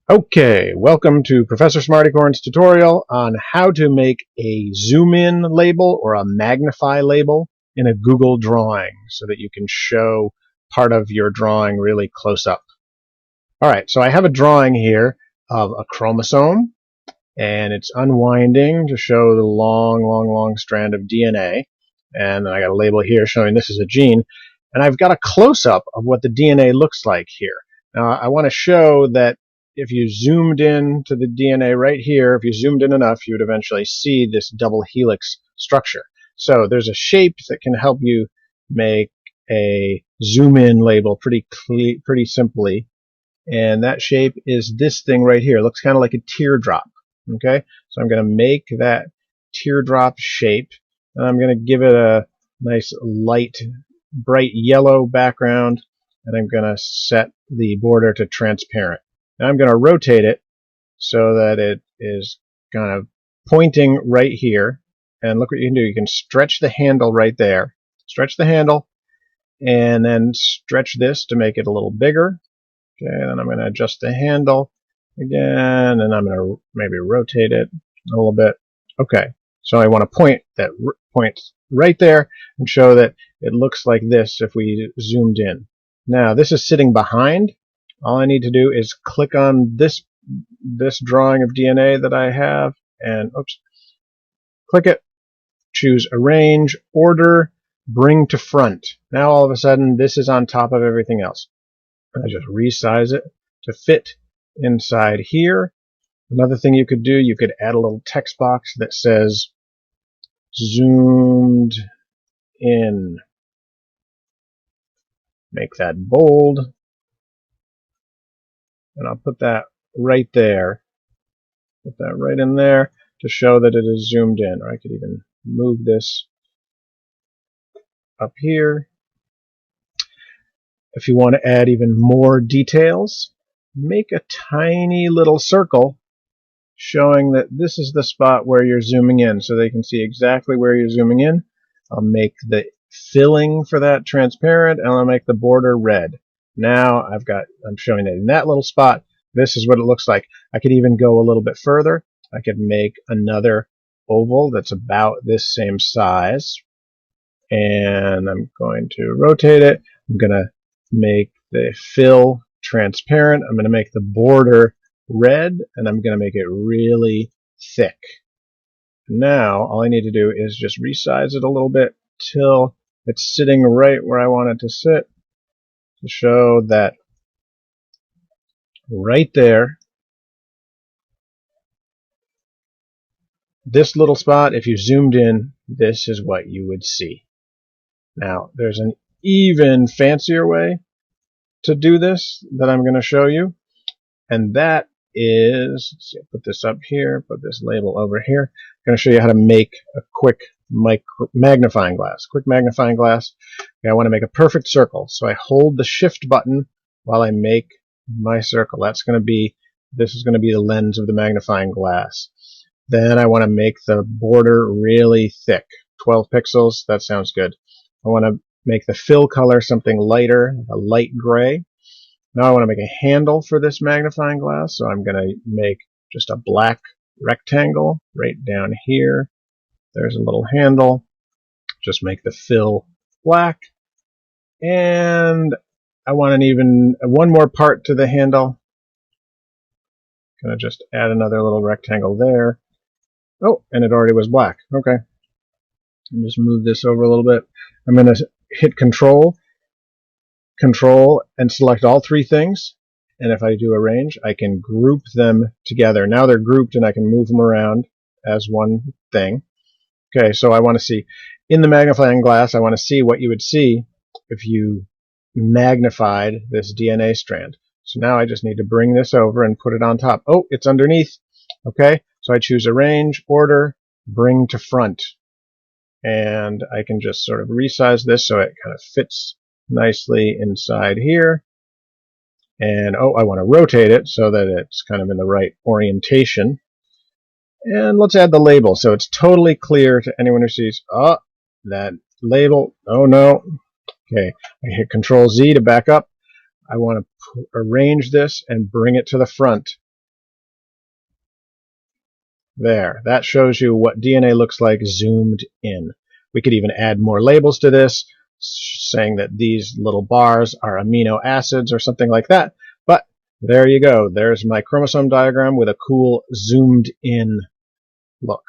Okay, welcome to Professor Smartycorn's tutorial on how to make a zoom in label or a magnify label in a Google drawing so that you can show part of your drawing really close up. Alright, so I have a drawing here of a chromosome and it's unwinding to show the long strand of DNA, and then I got a label here showing this is a gene, and I've got a close-up of what the DNA looks like here. Now I want to show that if you zoomed in to the DNA right here, if you zoomed in enough, you would eventually see this double helix structure. So there's a shape that can help you make a zoom in label pretty simply, and that shape is this thing right here. It looks kind of like a teardrop. Okay, so I'm going to make that teardrop shape, and I'm going to give it a nice light, bright yellow background, and I'm going to set the border to transparent. Now I'm going to rotate it so that it is kind of pointing right here, and look what you can do. You can stretch the handle right there. Stretch the handle, and then stretch this to make it a little bigger. Okay, and then I'm going to adjust the handle again, and I'm going to maybe rotate it a little bit. Okay, so I want to point right there and show that it looks like this if we zoomed in. Now this is sitting behind. All I need to do is click on this drawing of DNA that I have, and click it, choose Arrange, Order, Bring to Front. Now all of a sudden this is on top of everything else. I just resize it to fit inside here. Another thing you could do, you could add a little text box that says zoomed in. Make that bold, and I'll put that right there. Put that right in there to show that it is zoomed in. Or I could even move this up here. If you want to add even more details, make a tiny little circle showing that this is the spot where you're zooming in, so they can see exactly where you're zooming in. I'll make the filling for that transparent, and I'll make the border red. Now I'm showing that in that little spot, this is what it looks like. I could even go a little bit further. I could make another oval that's about this same size, and I'm going to rotate it. I'm going to make the fill transparent. I'm going to make the border red, and I'm going to make it really thick. Now all I need to do is just resize it a little bit till it's sitting right where I want it to sit, to show that right there, this little spot, if you zoomed in, this is what you would see. Now there's an even fancier way to do this that I'm going to show you, and that is, let's see, put this up here, put this label over here. I'm going to show you how to make a quick magnifying glass. Quick magnifying glass. Okay, I want to make a perfect circle, so I hold the shift button while I make my circle. This is going to be the lens of the magnifying glass. Then I want to make the border really thick, 12 pixels. That sounds good. I want to make the fill color something lighter, a light gray. Now I want to make a handle for this magnifying glass, so I'm going to make just a black rectangle right down here. There's a little handle. Just make the fill black. And I want one more part to the handle. Going to just add another little rectangle there. Oh, and it already was black. Okay. And just move this over a little bit. I'm going to hit Control, and select all three things. And if I do Arrange, I can group them together. Now they're grouped, and I can move them around as one thing. Okay, so I want to see, in the magnifying glass, I want to see what you would see if you magnified this DNA strand. So now I just need to bring this over and put it on top. Oh, it's underneath. Okay, so I choose Arrange, Order, Bring to Front. And I can just sort of resize this so it kind of fits nicely inside here. And I want to rotate it so that it's kind of in the right orientation. And let's add the label so it's totally clear to anyone who sees, that label. Oh no. Okay, I hit Control Z to back up. I want to arrange this and bring it to the front. There, that shows you what DNA looks like zoomed in. We could even add more labels to this, saying that these little bars are amino acids or something like that. But there you go. There's my chromosome diagram with a cool zoomed in look.